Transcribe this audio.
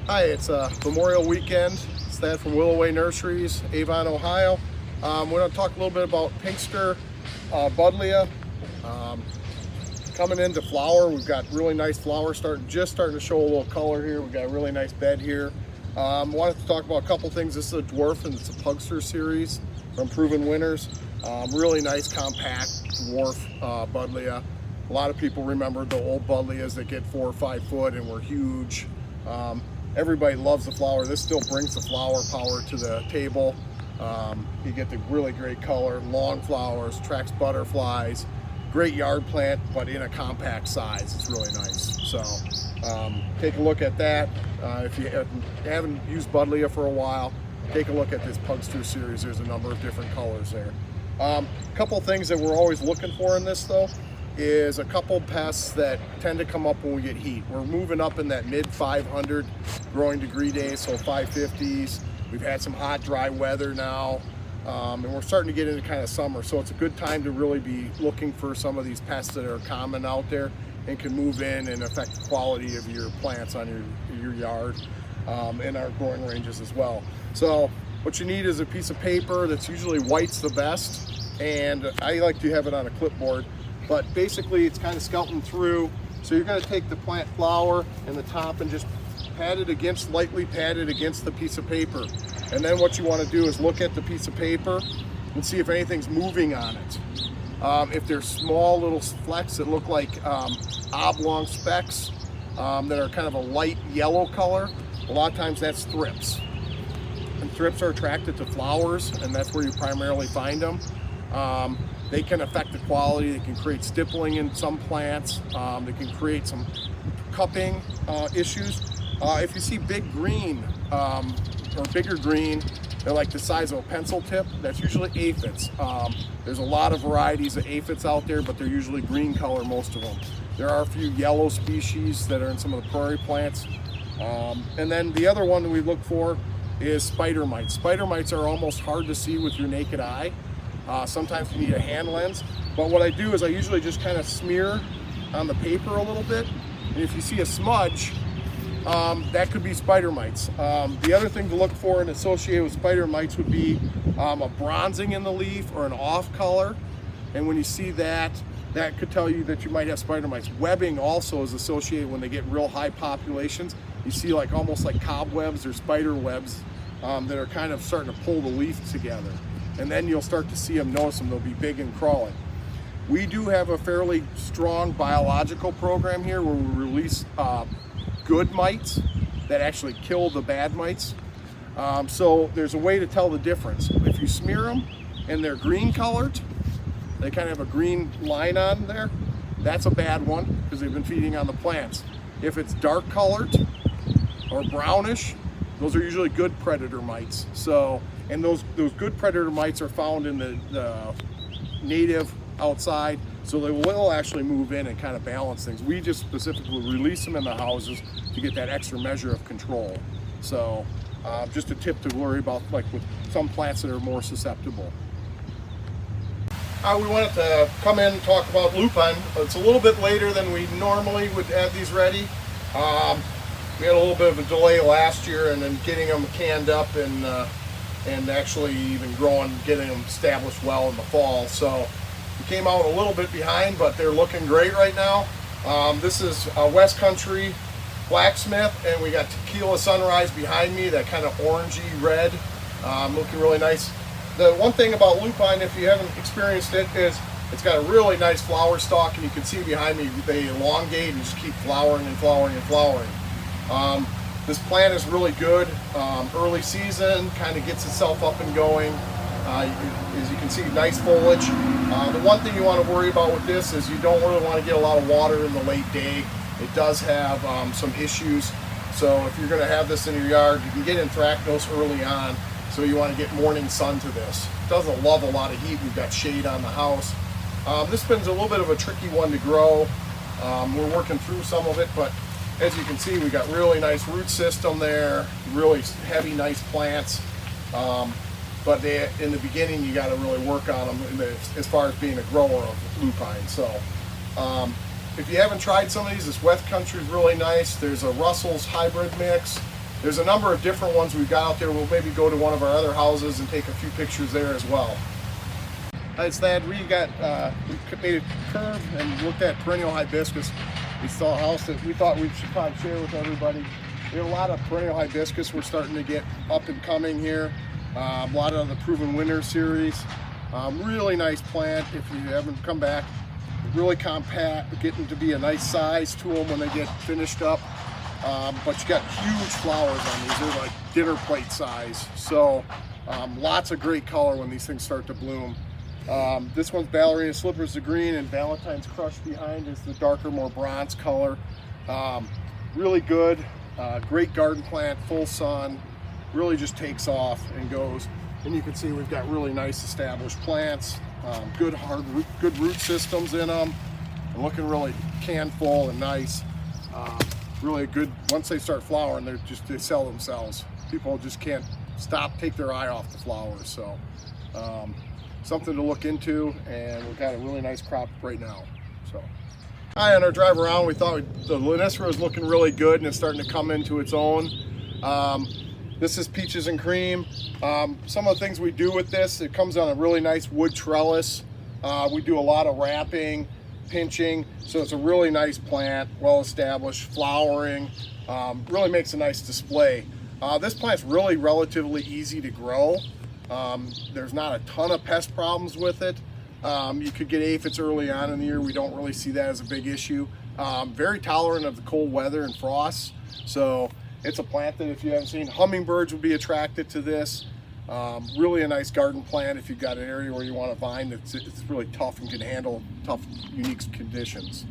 Hi, it's Memorial Weekend. It's Thad from Willoway Nurseries, Avon, Ohio. We're going to talk a little bit about Pinkster Buddleia. Um, Coming into flower, we've got really nice flowers starting to show a little color here. We've got a really nice bed here. Wanted to talk about a couple things. This is a dwarf and it's a Pugster series from Proven Winners. Really nice compact dwarf Buddleia. A lot of people remember the old Buddleias that get 4 or 5 foot and were huge. Everybody loves the flower. This still brings the flower power to the table. You get the really great color, long flowers, attracts butterflies. Great yard plant, but in a compact size. It's really nice. So take a look at that. If you haven't used Buddleia for a while, take a look at this Pugster series. There's a number of different colors there. Couple things that we're always looking for in this though is a couple pests that tend to come up when we get heat. We're moving up in that mid 500 growing degree days, so 550s. We've had some hot, dry weather now, and we're starting to get into kind of summer. So it's a good time to really be looking for some of these pests that are common out there and can move in and affect the quality of your plants on your yard and our growing ranges as well. So what you need is a piece of paper that's usually white's the best, and I like to have it on a clipboard. But basically it's kind of scouting through. So you're going to take the plant flower and the top and just lightly pat it against the piece of paper. And then what you want to do is look at the piece of paper and see if anything's moving on it. If there's small little flecks that look like oblong specks that are kind of a light yellow color, a lot of times that's thrips. And thrips are attracted to flowers, and that's where you primarily find them. They can affect the quality. They can create stippling in some plants. They can create some cupping issues. If you see big green or bigger green, they're like the size of a pencil tip, that's usually aphids. There's a lot of varieties of aphids out there, but they're usually green color, most of them. There are a few yellow species that are in some of the prairie plants. And then the other one that we look for is spider mites. Spider mites are almost hard to see with your naked eye. Sometimes you need a hand lens, but what I do is I usually just kind of smear on the paper a little bit, and if you see a smudge, that could be spider mites. The other thing to look for and associate with spider mites would be a bronzing in the leaf or an off color, and when you see that, that could tell you that you might have spider mites. Webbing also is associated when they get real high populations. You see like almost like cobwebs or spider webs that are kind of starting to pull the leaf together. And then you'll start to see them, notice them, they'll be big and crawling. We do have a fairly strong biological program here where we release good mites that actually kill the bad mites. So there's a way to tell the difference. If you smear them and they're green colored, they kind of have a green line on there, that's a bad one because they've been feeding on the plants. If it's dark colored or brownish, those are usually good predator mites. So, and those good predator mites are found in the native outside, so they will actually move in and kind of balance things. We just specifically release them in the houses to get that extra measure of control. So just a tip to worry about, like with some plants that are more susceptible. We wanted to come in and talk about lupine. It's a little bit later than we normally would have these ready. We had a little bit of a delay last year and then getting them canned up and actually even growing, getting them established well in the fall. So we came out a little bit behind, but they're looking great right now. This is a West Country Blacksmith, and we got Tequila Sunrise behind me, that kind of orangey red, looking really nice. The one thing about lupine, if you haven't experienced it, is it's got a really nice flower stalk, and you can see behind me they elongate and just keep flowering and flowering and flowering. This plant is really good. Early season, kind of gets itself up and going. As you can see, nice foliage. The one thing you want to worry about with this is you don't really want to get a lot of water in the late day. It does have some issues. So if you're going to have this in your yard, you can get anthracnose early on. So you want to get morning sun to this. It doesn't love a lot of heat. We've got shade on the house. This one's a little bit of a tricky one to grow. We're working through some of it, but as you can see, we got really nice root system there, really heavy, nice plants. But in the beginning, you got to really work on them as far as being a grower of lupine. So if you haven't tried some of these, this West Country is really nice. There's a Russell's hybrid mix. there's a number of different ones we've got out there. We'll maybe go to one of our other houses and take a few pictures there as well. It's that we made a curve and looked at perennial hibiscus. We saw a house that we thought we should probably share with everybody. We have a lot of perennial hibiscus we're starting to get up and coming here. A lot of the Proven Winner series. Really nice plant if you haven't come back. Really compact, getting to be a nice size to them when they get finished up. But you got huge flowers on these. They're like dinner plate size. So lots of great color when these things start to bloom. This one's Ballerina Slippers, the green, and Valentine's Crush behind is the darker, more bronze color. Really good, great garden plant, full sun, really just takes off and goes. And you can see we've got really nice established plants, good root systems in them, and looking really can-full and nice. Really good, once they start flowering, they sell themselves. People just can't take their eye off the flowers. So something to look into, and we've got a really nice crop right now. So on our drive around, we thought the Nursery was looking really good and it's starting to come into its own. This is Peaches and Cream. Some of the things we do with this, it comes on a really nice wood trellis. We do a lot of wrapping, pinching, so it's a really nice plant, well established, flowering, really makes a nice display. This plant's really relatively easy to grow. There's not a ton of pest problems with it. You could get aphids early on in the year. We don't really see that as a big issue. Very tolerant of the cold weather and frost. So it's a plant that, if you haven't seen, hummingbirds would be attracted to this. Really a nice garden plant if you've got an area where you want a vine that's really tough and can handle tough, unique conditions.